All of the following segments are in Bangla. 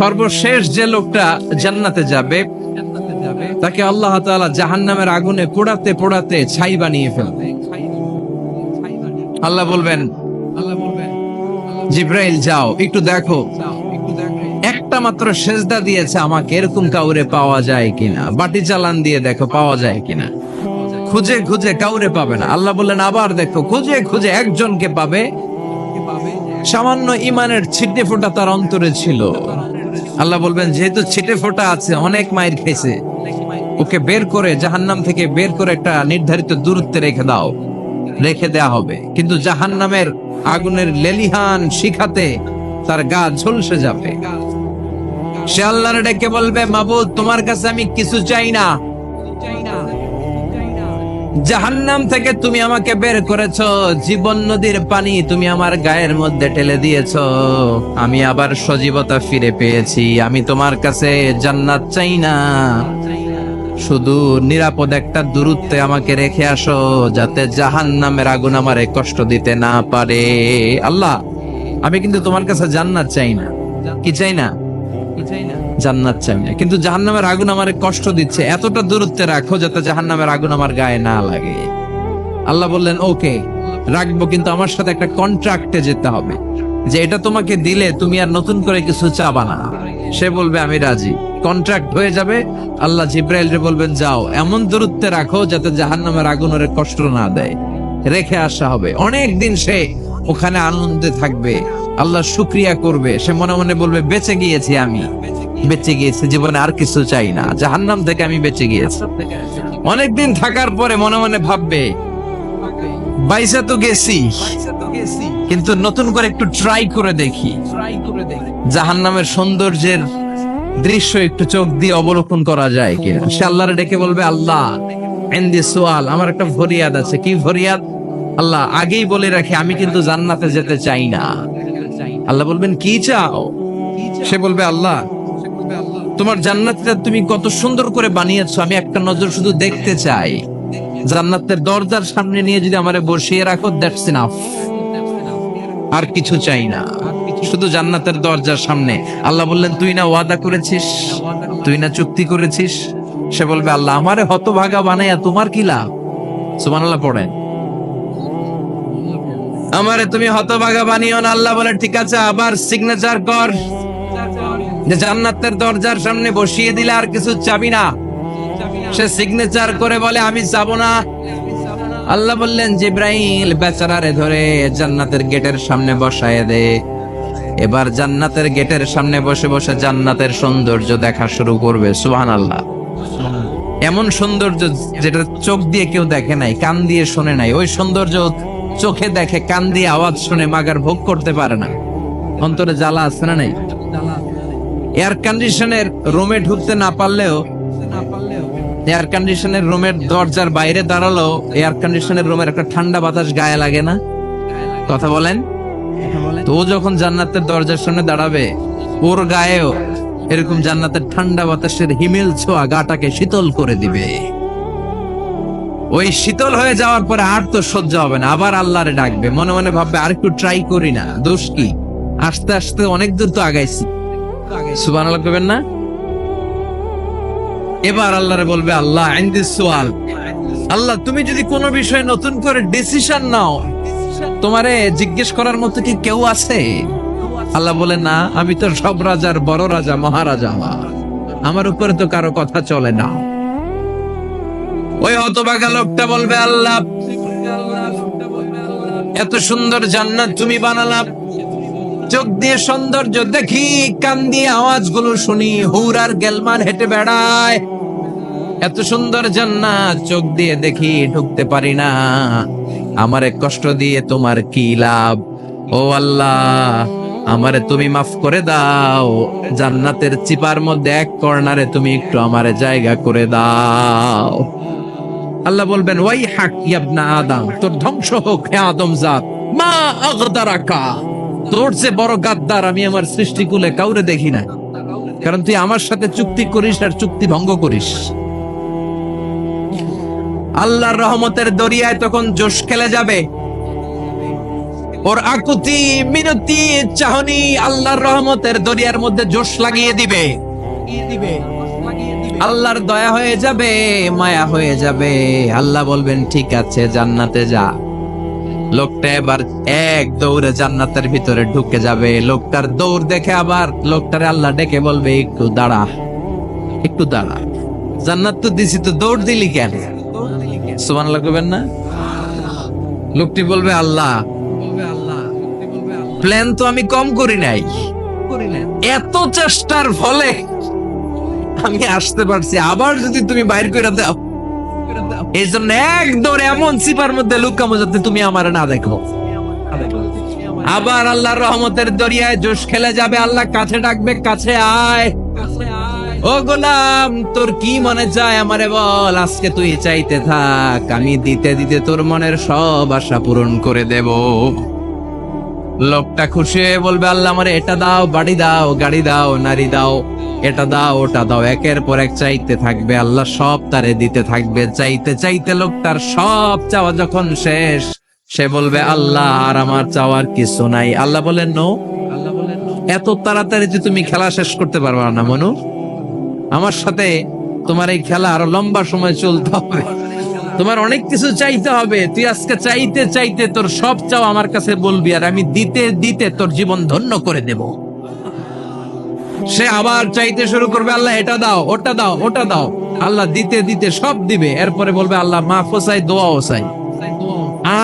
সর্বশেষ যে লোকটা জান্নাতে যাবে তাকে আল্লাহ তাআলা জাহান্নামের আগুনে পোড়াতে পোড়াতে ছাই বানিয়ে ফেলবে। আল্লাহ বলবেন, জিব্রাইল যাও একটু দেখো, একটা মাত্র সেজদা দিয়েছে আমাকে, এরকম কাউরে পাওয়া যায় কিনা। বাটি চালান দিয়ে দেখো পাওয়া যায় কিনা। খুঁজে খুঁজে কাউরে পাবে না। আল্লাহ বললেন আবার দেখো, খুঁজে খুঁজে একজনকে পাবে, সামান্য ইমানের ছিটে ফোঁটা তার অন্তরে ছিল। আল্লাহ বলবেন যেহেতু ছিটে ফোঁটা আছে, অনেক মাইর খেয়েছে, ওকে বের করে জাহান্নাম থেকে বের করে একটা নির্ধারিত দূরত্বে রেখে দাও। রেখে দেয়া হবে, কিন্তু জাহান্নামের আগুনের লেলিহান শিখাতে তার গা ঝলসে যাবে। সে আল্লাহর ডেকে বলবে, মাবুদ তোমার কাছে আমি কিছু চাই না, জাহান্নাম থেকে তুমি আমাকে বের করেছো, জীবন নদীর পানি তুমি আমার গায়ের মধ্যে ঢেলে দিয়েছো, আমি আবার সজীবতা ফিরে পেয়েছি। আমি তোমার কাছে জান্নাত চাই না, শুধু নিরাপদ একটা দূরত্বে আমাকে রেখে আসো, যাতে জাহান্নামের আগুন আমারে কষ্ট দিতে না পারে। আল্লাহ আমি কিন্তু তোমার কাছে জান্নাত চাই না। কি চাই না? জান্নাত চাই না, কিন্তু জাহান্নামের আগুন আমারে কষ্ট দিচ্ছে, এতটা দূরত্বে রাখো যাতে জাহান্নামের আগুন আমার গায়ে না লাগে। আল্লাহ বললেন ওকে রাখবো, কিন্তু আমার সাথে একটা কন্ট্রাক্টে যেতে হবে, যে এটা তোমাকে দিলে তুমি আর নতুন করে কিছু চাবা না। সে বলবে আমি রাজি, কন্ট্রাক্ট হয়ে যাবে। আল্লাহ জিব্রাইলকে বলবেন যাও এমন দূরত্বে রাখো যাতে জাহান্নামের আগুন ওরে কষ্ট না দেয়। রেখে আসা হবে, অনেক দিন সে ওখানে আনন্দে থাকবে, আল্লাহ শুকরিয়া করবে। সে মনে মনে বলবে বেঁচে গিয়েছি, আমি বেঁচে গিয়েছি, জীবনে আর কিছু চাই না, জাহান্নাম থেকে আমি বেঁচে গিয়েছি। অনেকদিন থাকার পরে মনে মনে ভাববে বাইসা তো গেছি, কিন্তু নতুন করে একটু ট্রাই করে দেখি, জাহান্নামের সৌন্দর্যের দৃশ্য একটু চোখ দিয়ে অবলোকন করা যায় কিনা। সে আল্লাহরে ডেকে বলবে, আল্লাহ ইনদি সুআল, আমার একটা ফরিয়াদ আছে। কি ফরিয়াদ? আল্লাহ আগেই বলে রাখি আমি কিন্তু জান্নাতে যেতে চাই না। আল্লাহ বলবেন কি চাও? সে বলবে আল্লাহ তোমার জান্নাতটা তুমি কত সুন্দর করে বানিয়েছো, আমি একটা নজর শুধু দেখতে চাই। জান্নাতের দরজার সামনে নিয়ে যদি আমারে বসিয়ে রাখো, দ্যাটস ইনাফ, আর কিছু চাই না, শুধু জান্নাতের দরজার সামনে। আল্লাহ বললেন তুই না ওয়াদা করেছিস, তুই না চুক্তি করেছিস। সে বলবে আল্লাহ আমারে হতভাগা বানাইয়া তোমার কি লাভ? সুবহানাল্লাহ পড়েন, আমারে তুমি হতভাগা বানিও না। আল্লাহ বলে ঠিক আছে, আবার সিগনেচার কর, যে জান্নাতের দরজার সামনে বসিয়ে দিলে আর কিছু চাবি না। সে সিগনেচার করে বলে আমি চাবো না। আল্লাহ বললেন জিব্রাইল বেচারারে ধরে জান্নাতের গেটের সামনে বসায় দে। এবার জান্নাতের গেটের সামনে বসে বসে জান্নাতের সৌন্দর্য দেখা শুরু করবে। সুবহানাল্লাহ, এমন সৌন্দর্য যেটা চোখ দিয়ে কেউ দেখে নাই, কান দিয়ে শোনে নাই। ওই সৌন্দর্য চোখে দেখে, কান দিয়ে আওয়াজ শুনে মাগার ভোগ করতে পারে না। অন্তরে জ্বালা আছে না নাই? এয়ার কন্ডিশনের রুমে ঢুকতে না পারলেও, এয়ার কন্ডিশনের রুমের দরজার বাইরে দাঁড়ালো, এয়ার কন্ডিশনের রুমের একটা ছোঁয়া বাতাস গায়ে লাগে না? কথা বলেন। তো যখন জান্নাতের দরজার সামনে দাঁড়াবে, ওর গায়েও এরকম জান্নাতের ঠান্ডা বাতাসের হিমেল ছোঁয়া গাটাকে শীতল করে দিবে। ওই শীতল হয়ে যাওয়ার পরে আর তো সহ্য হবে না, আবার আল্লাহরে ডাকবে, মনে মনে ভাববে আর একটু ট্রাই করি না, দোষ কি, আস্তে আস্তে অনেক দূর তো আগাইছি। সুবহানাল্লাহ করবেন না? এবার আল্লাহরে বলবে আল্লাহ ইনদি সুআল, আল্লাহ তুমি যদি কোনো বিষয়ে নতুন করে ডিসিশন নাও, তোমারে জিজ্ঞেস করার মতো কি কেউ আছে? আল্লাহ বলে না, আমি তো সব রাজার বড় রাজা, মহারাজা, আমার উপরে তো কারো কথা চলে না। ওই হতভাগা লোকটা বলবে আল্লাহ এত সুন্দর জান্নাত তুমি বানালাম, চোখ দিয়ে সৌন্দর্য দেখি, কান দিয়ে আওয়াজগুলো শুনি, হুর আর গেলমান হেঁটে বেড়ায়, এত সুন্দর জান্নাত চোখ দিয়ে দেখি, ঢুকতে পারি না, আমারে কষ্ট দিয়ে তোমার কি লাভ? ও আল্লাহ আমারে তুমি মাফ করে দাও, জান্নাতের চিপার মধ্যে এক কর্নারে তুমি একটু আমারে জায়গা করে দাও। আল্লাহ বলবেন ওয়াই হাক ইবনা আদম, তোর ধ্বংস হোক হে আদম জাত, মা আগদারাকা, তোর যে বড় গাদ্দার আমি আমার সৃষ্টিকুলে কাউরে দেখি না, কারণ তুই আমার সাথে চুক্তি করিস আর চুক্তি ভঙ্গ করিস। আল্লাহর রহমতের দরিয়ায় তখন জোশ খেলে যাবে। ওর আকুতি মিনতি চাহনি আল্লাহর রহমতের দরিয়ার মধ্যে জোশ লাগিয়ে দিবে। আল্লাহর দয়া হয়ে যাবে, মায়া হয়ে যাবে। আল্লাহ বলবেন ঠিক আছে জান্নাতে যা। লোকটা এবার এক দৌড়ে জান্নাতের ভিতরে ঢুকে যাবে। লোকটার দৌড় দেখে আবার লোকটারে আল্লাহ ডেকে বলবে একটু দাঁড়া, একটু দাঁড়া। জান্নাত তো দিছি, তো দৌড় দিলি কেন? সুবহানাল্লাহ কইবেন না? লোকটি বলবে আল্লাহ, প্ল্যান তো আমি কম করি নাই, এত চেষ্টার ফলে আমি আসতে পারছি, আবার যদি তুমি বাইর করে দাও, এই জন্য এক দৌড়ে এমন সিপার মধ্যে লুকামো যাতে তুমি আমার না দেখো। আবার আল্লাহর রহমতের দরিয়ায় জোশ খেলে যাবে। আল্লাহ কাছে ডাকবে, কাছে আয়। ও গোলাম, তোর কি মনে চায় আমারে বল, আজকে তুই চাইতে থাক, আমি দিতে দিতে তোর মনের সব আশা পূরণ করে দেব। লোকটা খুশি হয়ে বলবে আল্লাহ আমারে এটা দাও, বাড়ি দাও, গাড়ি দাও, নারী দাও, এটা দাও, ওটা দাও। একের পর এক চাইতে থাকবে, আল্লাহ সব তারে দিতে থাকবে। চাইতে চাইতে লোকটার সব চাওয়া যখন শেষ, সে বলবে আল্লাহ আর আমার চাওয়ার কিছু নাই। আল্লাহ বলেন নো, এত তাড়াতাড়ি যে তুমি খেলা শেষ করতে পারবা না মনু, আমার সাথে তোমার এই খেলা আরো লম্বা সময় চলতে হবে, তোমার অনেক কিছু চাইতে হবে। তুই আজকে চাইতে চাইতে তোর সব চাও আমার কাছে বলবি, আর আমি দিতে দিতে তোর জীবন ধন্য করে দেব। সে আবার চাইতে শুরু করবে, আল্লাহ এটা দাও, ওটা দাও, ওটা দাও। আল্লাহ দিতে দিতে সব দিবে। এরপরে বলবে আল্লাহ মাফও চাই, দোয়াও চাই,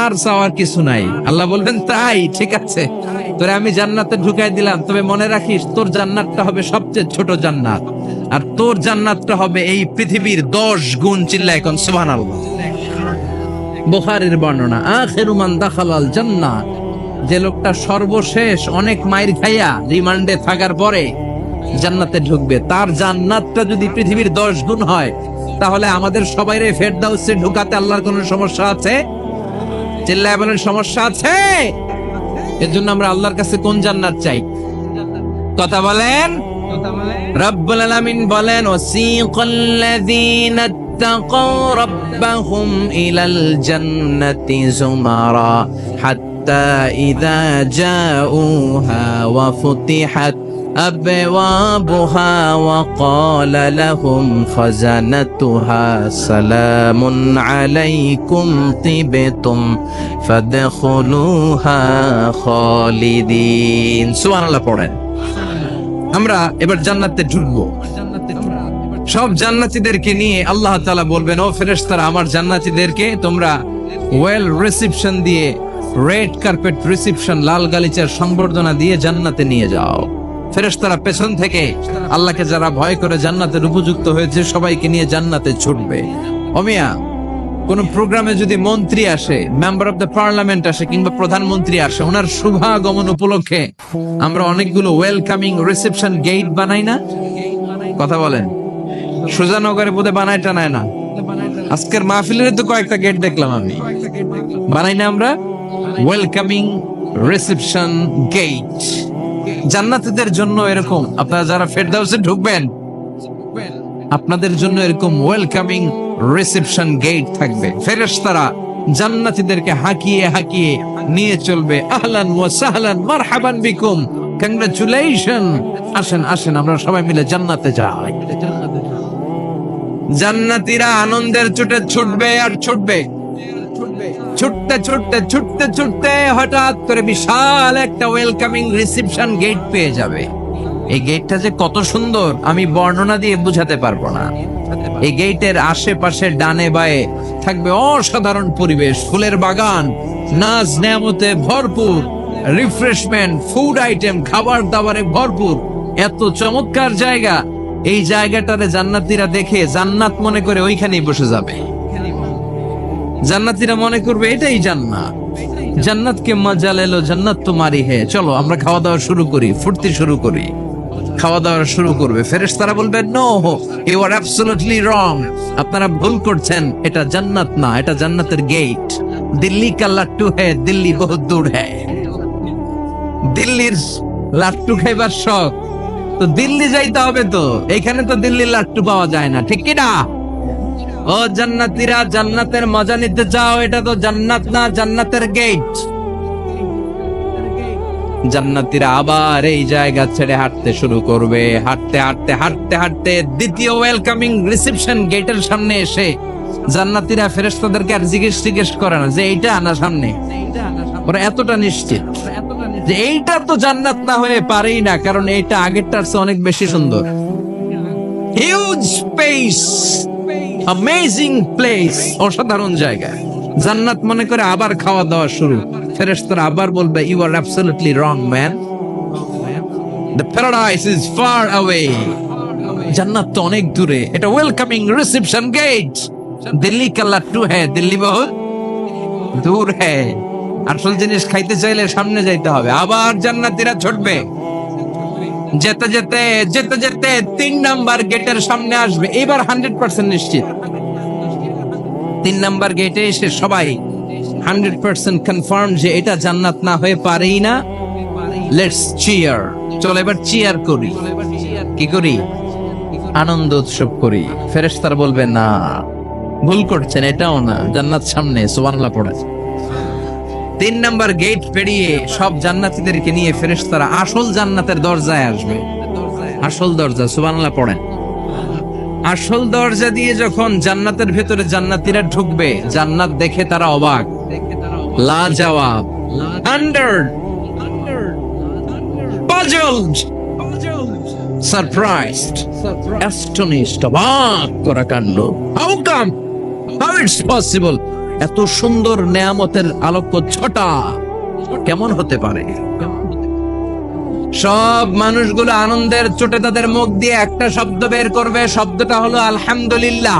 আর চাওয়ার কিছু নাই। আল্লাহ বলবেন তাই ঠিক আছে, তোরে আমি জান্নাতে ঢুকাই দিলাম, তবে মনে রাখিস তোর জান্নাতটা হবে সবচেয়ে ছোট জান্নাত, আর তোর জান্নাতটা হবে এই পৃথিবীর 10 গুণ। চিল্লায় এখন সুবহানাল্লাহ। বুখারীর বর্ণনা, আখিরু মান দাখালাল জান্নাহ, যে লোকটা সর্বশেষ অনেক মাইর খাইয়া রিমান্ডে থাকার পরে জান্নাতে ঢুকবে, তার জান্নাতটা যদি পৃথিবীর 10 গুণ হয়, তাহলে আমাদের সবাইরে ফেরদাউসে ঢুকাতে আল্লাহর কোনো সমস্যা আছে? চিল্লায় বলেন সমস্যা আছে? এর জন্য আমরা আল্লাহর কাছে কোন জান্নাত চাই? কথা বলেন। রব্বুল আলামিন বলেন ওয়াসিকাল্লাযীনা ইত্তাকাউ রাব্বাহুম ইলাল জান্নাতি যুমারা হাত্তা ইযা জাউহা ওয়া ফুতিহাত أبوابها وقال لهم خزنتها سلام عليكم طبتم فادخلوها خالدين। সুবহানাল্লাহ পড়েন। আমরা এবার জান্নাতে ঢুকবো। সব জান্নাতীদেরকে নিয়ে আল্লাহ তাআলা বলবেন, ও ফেরেশতারা, আমার জান্নাতীদেরকে তোমরা ওয়েল রিসেপশন দিয়ে, রেড কার্পেট রিসেপশন, লাল গালিচার সংবর্ধনা দিয়ে জান্নাতে নিয়ে যাও। ফেরেশতারা পেছন থেকে আল্লাহকে যারা ভয় করে জান্নাতের উপযুক্ত হয়েছে সবাইকে নিয়ে জান্নাতে ছুটবে। ওমিয়া, কোন প্রোগ্রামে যদি মন্ত্রী আসে, মেম্বার অফ দ্য পার্লামেন্ট আসে, কিংবা প্রধানমন্ত্রী আসে, ওনার শুভাগমন উপলক্ষে আমরা অনেকগুলো ওয়েলকামিং রিসেপশন গেট বানাই না? কথা বলেন। সুজানগরে বোধহয় বানায় টানায় না? আজকের মাহফিলের তো কয়েকটা গেট দেখলাম আমি। বানাই না আমরা ওয়েলকামিং রিসেপশন গেট? জান্নাতীদের জন্য এরকম, আপনারা যারা ফেরদাউসে ঢুকবেন আপনাদের জন্য এরকম ওয়েলকামিং রিসেপশন গেট থাকবে। ফেরেশতারা জান্নাতীদেরকে হাঁকিয়ে হাঁকিয়ে নিয়ে চলবে। আহলান ওয়া সাহলান মারহাবান বিকুম, কংগ্রাচুলেশন, আসেন আসেন আমরা সবাই মিলে জান্নাতে যাই। জান্নাতীরা আনন্দের চোটে ছুটবে আর ছুটবে। ছুটতে ছুটতে ছুটতে ছুটতে হঠাৎ করে বিশাল একটা ওয়েলকামিং রিসেপশন গেট পেয়ে যাবে। এই গেটটা যে কত সুন্দর আমি বর্ণনা দিয়ে বুঝাতে পারবো না। এই গেটের আশেপাশে ডানে বায়ে থাকবে অসাধারণ পরিবেশ, ফুলের বাগান, নাজ নেয়ামতে ভরপুর, রিফ্রেশমেন্ট, ফুড আইটেম, খাবার দাবারে ভরপুর। এত চমৎকার জায়গা, এই জায়গাটারে জান্নাতীরা দেখে জান্নাত মনে করে ওইখানেই বসে যাবে। জান্নাতীরা মনে করবে এটাই জান্নাত, জান্নাতকে মজা লেলো, জান্নাত তোমারই হে, চলো আমরা খাওয়া দাওয়া শুরু করি, ফুর্তি শুরু করি। খাওয়া দাওয়া শুরু করবে। ফেরেশতারা বলবে no, you are absolutely wrong, আপনারা ভুল করছেন, এটা জান্নাত না, এটা জান্নাতের গেট। দিল্লি কা লাট্টু হে, দিল্লি বহুত দূর হে। দিল্লির লাট্টু খাইবার শখ, তো দিল্লি যাইতে হবে, তো এখানে তো দিল্লির লাট্টু পাওয়া যায় না, ঠিক কি না? ও জান্নাতীরা, জান্নাতের মজা নিতে চাও? এটা তো জান্নাত না, জান্নাতের গেট। জান্নাতীরা আবার এই জায়গা ছেড়ে হাঁটতে শুরু করবে। হাঁটতে হাঁটতে হাঁটতে হাঁটতে দ্বিতীয় ওয়েলকামিং রিসেপশন গেটের সামনে এসে জান্নাতীরা ফেরেশতাদেরকে আর জিজ্ঞেস করে না যে এইটা না সামনে, ওরা এতটা নিশ্চিত যে এইটা তো জান্নাত না হয়ে পারেই না, কারণ এইটা আগেরটার চেয়ে অনেক বেশি সুন্দর। হিউজ স্পেস, অ্যামেজিং প্লেস, অসাধারণ জায়গা। জান্নাত মনে করে আবার খাওয়া দাওয়া শুরু। ফেরেশতারা আবার বলবে, you are absolutely wrong man, the paradise is far away. জান্নাত তো অনেক দূরে, এটা ওয়েলকামিং রিসেপশন গেট। দিল্লি কা লাড্ডু হ্যায়, দিল্লি বহুত দূর হ্যায়। আসল জিনিস খাইতে চাইলে সামনে যাইতে হবে। আবার জান্নাতীরা ছুটবে, যেতে যেতে যেতে যেতে 3 নাম্বার গেটের সামনে আসবে। এবার 100% নিশ্চিত 3 নাম্বার গেটে এসে সবাই 100% কনফার্ম যে এটা জান্নাত না হয়ে পারেই না। লেটস চিয়ার, চলো এবার চিয়ার করি। কি করি? আনন্দ উৎসব করি। ফেরেশতারা বলবে, না ভুল করছেন, এটাও না, জান্নাত সামনে, সুবহানাল্লাহ পড়ে। 3 নাম্বার গেট পেরিয়ে সব জান্নাতীদেরকে নিয়ে ফেরেশতারা আসল জান্নাতের দরজায় আসবে। আসল দরজা, সুবহানাল্লাহ পড়েন। আসল দরজা দিয়ে যখন জান্নাতের ভেতরে জান্নাতীরা ঢুকবে, জান্নাত দেখে তারা অবাক, লাজবাব, আন্ডারড, পাজলড, সারপ্রাইজড, অ্যাস্টনিশড, অবাক করা কাণ্ড। How come, how it's possible, এত সুন্দর নেয়ামতের আলোক্য ছটা কেমন হতে পারে? সব মানুষগুলো আনন্দের চোটে তাদের মুখ দিয়ে একটা শব্দ বের করবে, শব্দটা হলো আলহামদুলিল্লাহ।